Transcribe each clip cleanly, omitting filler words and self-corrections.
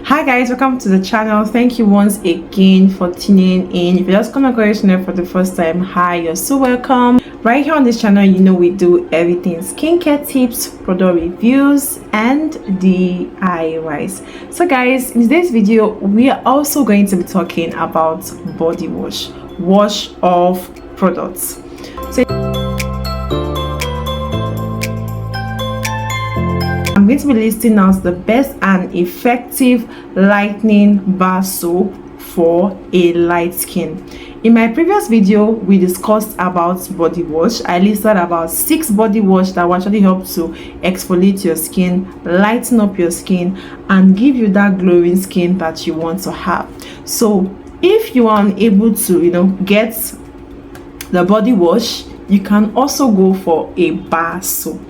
Hi guys, welcome to the channel. Thank you once again for tuning in. If you're just coming across channel for the first time, hi, you're so welcome. Right here on this channel, you know we do everything skincare tips, product reviews, and DIYs. So guys, in today's video we are also going to be talking about body wash off products. So I'm going to be listing out the best and effective lightening bar soap for a light skin. In my previous video, we discussed about body wash. I listed about 6 body wash that will actually help to exfoliate your skin, lighten up your skin, and give you that glowing skin that you want to have. So if you are unable to get the body wash, you can also go for a bar soap.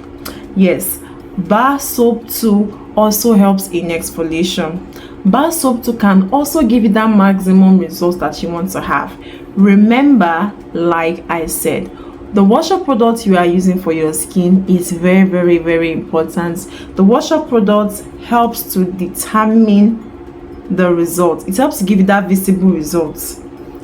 Yes, bar soap too also helps in exfoliation. Bar soap too can also give you that maximum results that you want to have. Remember, like I said, the washer product you are using for your skin is very important. The washer product helps to determine the result. It helps to give you that visible results.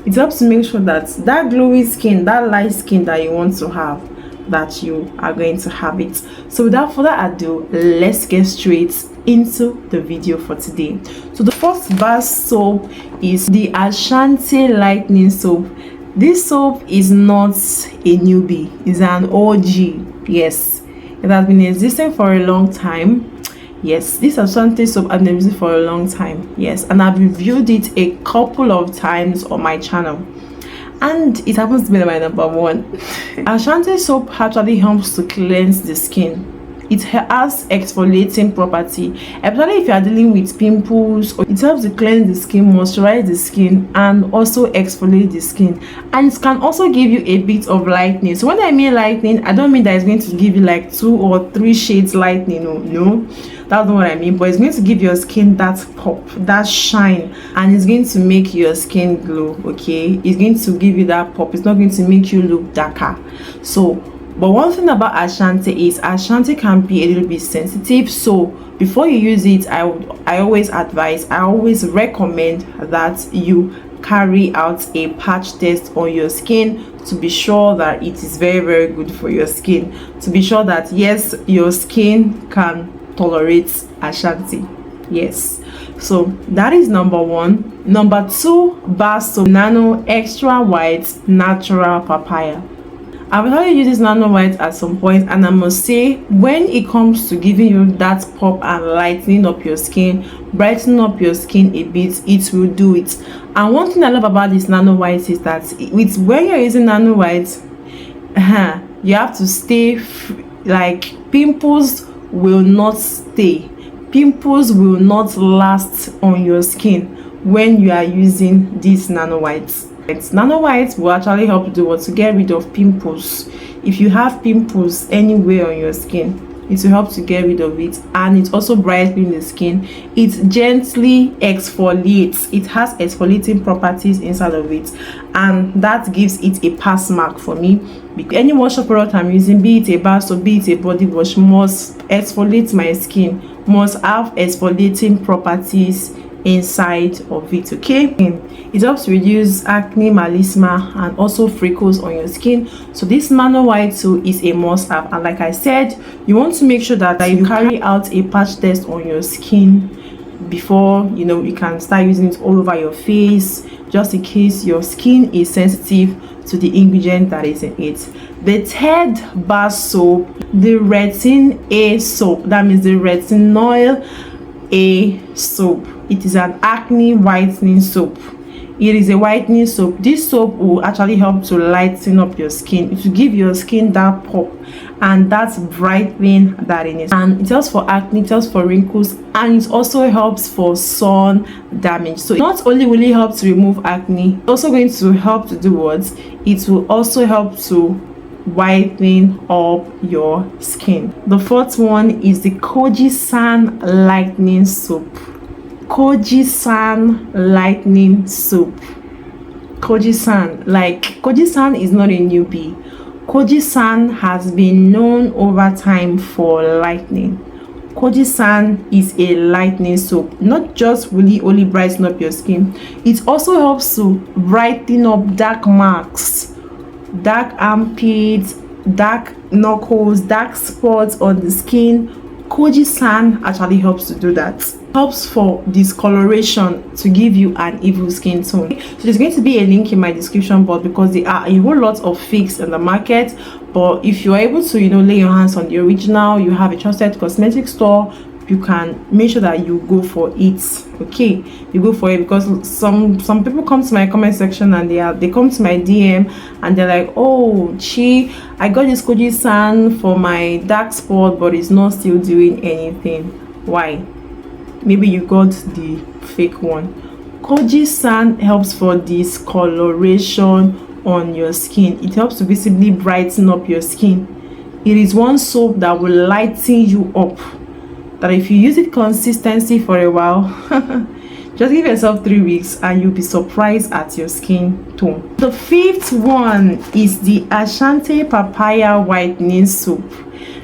It helps to make sure that that glowy skin, that light skin that you want to have, that you are going to have it. So without further ado, let's get straight into the video for today. So the first bar soap is the Ashante lightening soap. This soap is not a newbie, it's an OG. Yes, it has been existing for a long time. Yes, this Ashante soap I've been using for a long time. Yes, and I've reviewed it a couple of times on my channel, and it happens to be my number one. Ashante soap actually helps to cleanse the skin. It has exfoliating property, especially if you are dealing with pimples. It helps to cleanse the skin, moisturize the skin, and also exfoliate the skin. And it can also give you a bit of lightening. So when I mean lightening, I don't mean that it's going to give you like 2 or 3 shades lightening. No, that's not what I mean. But it's going to give your skin that pop, that shine, and it's going to make your skin glow. Okay, it's going to give you that pop. It's not going to make you look darker. But one thing about Ashante is Ashante can be a little bit sensitive. So before you use it, I always recommend that you carry out a patch test on your skin to be sure that it is very good for your skin, to be sure that yes, your skin can tolerate Ashante. Yes, so that is number 1. Number 2, bar soap, Nano extra white natural papaya. I will tell you use this Nano white at some point, and I must say, when it comes to giving you that pop and lightening up your skin, brightening up your skin a bit, it will do it. And one thing I love about this Nano white is that when you're using Nano white, you have to stay like pimples will not stay. Pimples will not last on your skin when you are using this Nano white. Nano white will actually help you to get rid of pimples. If you have pimples anywhere on your skin, it will help to get rid of it, and it also brightens the skin. It gently exfoliates. It has exfoliating properties inside of it, and that gives it a pass mark for me. Any washer product I'm using, be it a bar soap, be it a body wash, must exfoliate my skin, must have exfoliating properties inside of it. Okay, it helps to reduce acne, melasma, and also freckles on your skin. So this Nano white too is a must have, and like I said, you want to make sure that you carry out a patch test on your skin before you can start using it all over your face, just in case your skin is sensitive to the ingredient that is in it. The third bar soap, the Retin-A soap, that means the Retin-A soap. It is an acne whitening soap. It is a whitening soap. This soap will actually help to lighten up your skin. It will give your skin that pop and that brightening that in it. And it helps for acne, it helps for wrinkles, and it also helps for sun damage. So not only will it help to remove acne, it's also going to help to do what? It will also help to whitening up your skin. The fourth one is the Kojie San lightening soap. Kojie San lightening soap. Kojie San is not a newbie. Kojie San has been known over time for lightening. Kojie San is a lightening soap. Not just really only brighten up your skin, it also helps to brighten up dark marks, dark armpits, dark knuckles, dark spots on the skin. Kojie San actually helps to do that. Helps for discoloration to give you an evil skin tone. So there's going to be a link in my description box because there are a whole lot of fakes in the market. But if you are able to, lay your hands on the original, you have a trusted cosmetic store, you can make sure that you go for it. Okay, you go for it, because some people come to my comment section and they come to my DM and they're like, oh Chi, I got this Kojie San for my dark spot but it's not still doing anything. Why? Maybe you got the fake one. Kojie San helps for discoloration on your skin. It helps to visibly brighten up your skin. It is one soap that will lighten you up, that if you use it consistently for a while, just give yourself 3 weeks and you'll be surprised at your skin tone. The fifth one is the Ashante papaya whitening soap.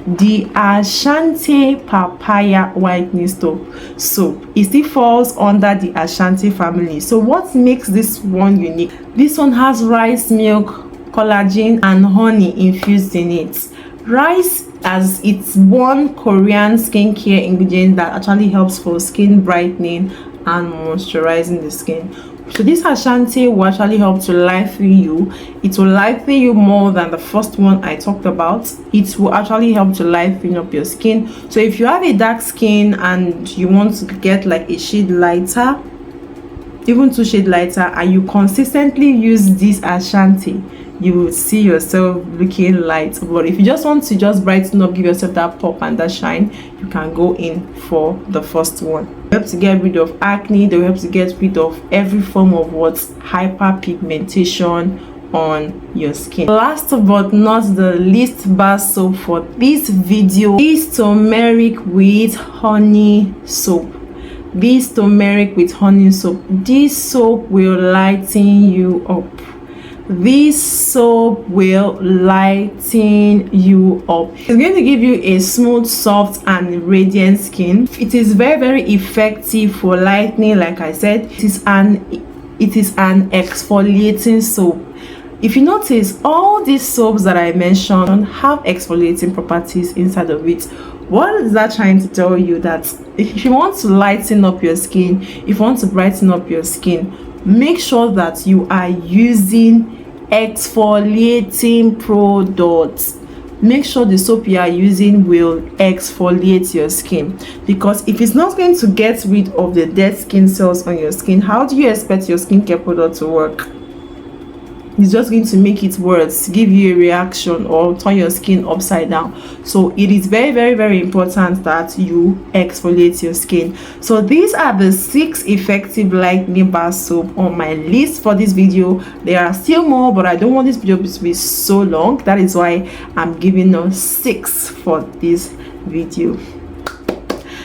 The Ashante papaya whitening soap it still falls under the Ashante family. So what makes this one unique? This one has rice milk, collagen and honey infused in it. Rice, as it's one Korean skincare ingredient that actually helps for skin brightening and moisturizing the skin. So this Ashante will actually help to lighten you. It will lighten you more than the first one I talked about. It will actually help to lighten up your skin. So if you have a dark skin and you want to get like a shade lighter, even 2 shades lighter, and you consistently use this Ashante, you will see yourself looking light. But if you just want to just brighten up, give yourself that pop and that shine, you can go in for the first one. They help to get rid of acne. They help to get rid of every form of hyperpigmentation on your skin. Last but not the least bar soap for this video is turmeric with honey soap. This turmeric with honey soap, this soap will lighten you up. This soap will lighten you up. It's going to give you a smooth, soft and radiant skin. It is very effective for lightening. Like I said, it is an exfoliating soap. If you notice, all these soaps that I mentioned have exfoliating properties inside of it. What is that trying to tell you? That if you want to lighten up your skin, if you want to brighten up your skin, make sure that you are using exfoliating products. Make sure the soap you are using will exfoliate your skin, because if it's not going to get rid of the dead skin cells on your skin, how do you expect your skincare product to work? It's just going to make it worse, give you a reaction, or turn your skin upside down. So it is very important that you exfoliate your skin. So these are the 6 effective lightening bar soap on my list for this video. There are still more, but I don't want this video to be so long. That is why I'm giving us 6 for this video.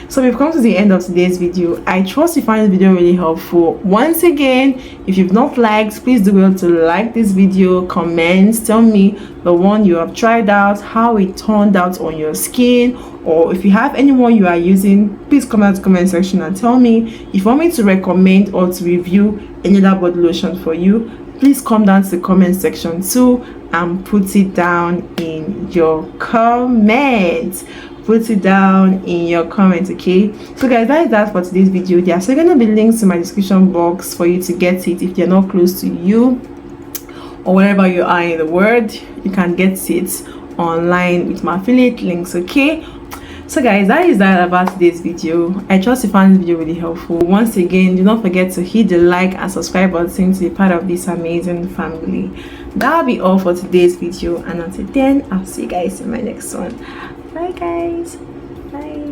So we've come to the end of today's video. I trust you find this video really helpful. Once again, if you've not liked, please do well to like this video, comment, tell me the one you have tried out, how it turned out on your skin, or if you have anyone you are using, please comment in the comment section and tell me. If you want me to recommend or to review any other body lotion for you, please come down to the comment section too and put it down in your comments. Put it down in your comments. Okay, so guys, that is that for today's video. There are still going to be links in my description box for you to get it if they're not close to you, or wherever you are in the world. You can get it online with my affiliate links. Okay, so guys, that is that about today's video. I trust you found this video really helpful. Once again, do not forget to hit the like and subscribe button to be part of this amazing family. That'll be all for today's video, and until then, I'll see you guys in my next one. Bye guys. Bye.